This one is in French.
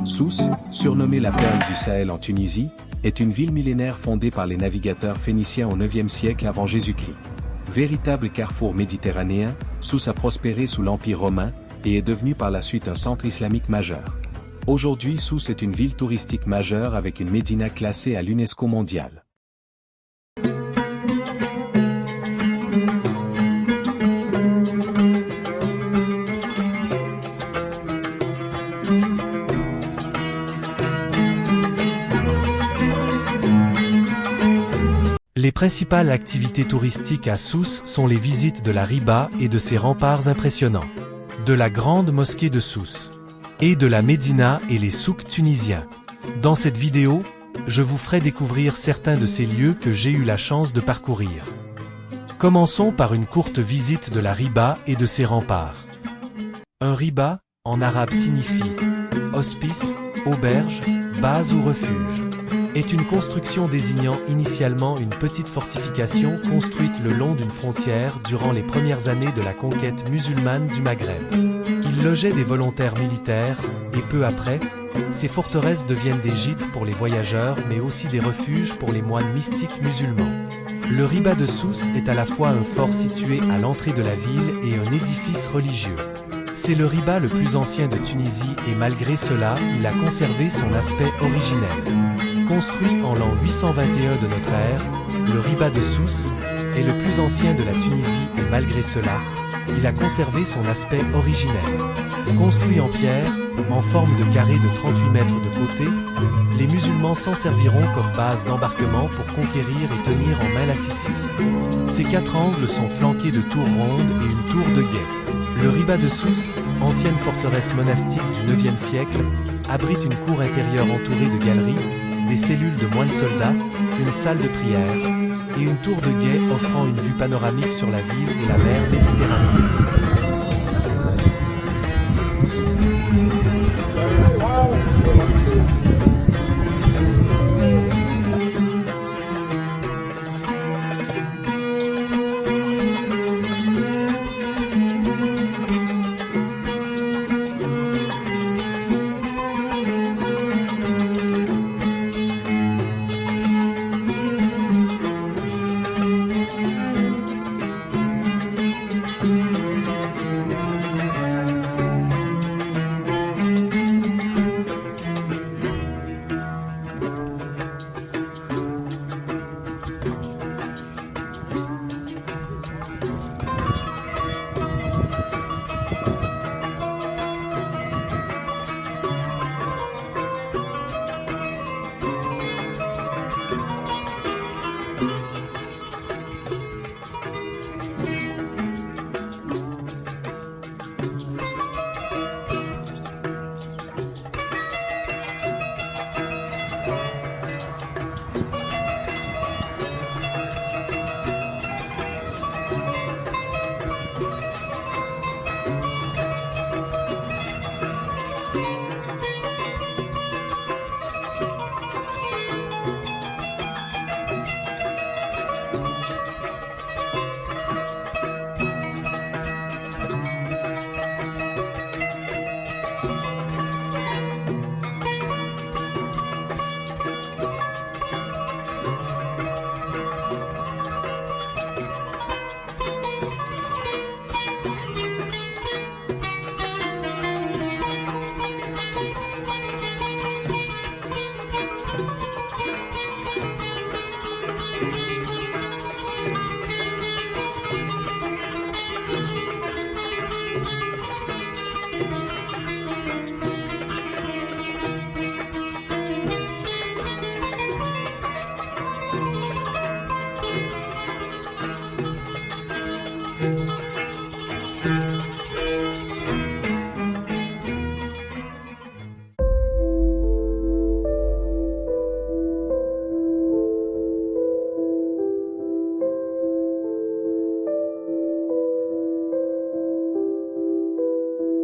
Sousse, surnommée la perle du Sahel en Tunisie, est une ville millénaire fondée par les navigateurs phéniciens au IXe siècle avant Jésus-Christ. Véritable carrefour méditerranéen, Sousse a prospéré sous l'Empire romain, et est devenue par la suite un centre islamique majeur. Aujourd'hui Sousse est une ville touristique majeure avec une médina classée à l'UNESCO mondiale. Les principales activités touristiques à Sousse sont les visites de la Riba et de ses remparts impressionnants, de la grande mosquée de Sousse, et de la Médina et les souks tunisiens. Dans cette vidéo, je vous ferai découvrir certains de ces lieux que j'ai eu la chance de parcourir. Commençons par une courte visite de la Riba et de ses remparts. Un Riba, en arabe signifie hospice, auberge, base ou refuge, est une construction désignant initialement une petite fortification construite le long d'une frontière durant les premières années de la conquête musulmane du Maghreb. Il logeait des volontaires militaires, et peu après, ces forteresses deviennent des gîtes pour les voyageurs mais aussi des refuges pour les moines mystiques musulmans. Le Riba de Sousse est à la fois un fort situé à l'entrée de la ville et un édifice religieux. C'est le Riba le plus ancien de Tunisie et malgré cela, il a conservé son aspect originel. Construit en l'an 821 de notre ère, le Riba de Sousse est le plus ancien de la Tunisie et malgré cela, il a conservé son aspect originel. Construit en pierre, en forme de carré de 38 mètres de côté, les musulmans s'en serviront comme base d'embarquement pour conquérir et tenir en main la Sicile. Ces 4 angles sont flanqués de tours rondes et une tour de guet. Le Riba de Sousse, ancienne forteresse monastique du IXe siècle, abrite une cour intérieure entourée de galeries, des cellules de moines soldats, une salle de prière et une tour de guet offrant une vue panoramique sur la ville et la mer Méditerranée.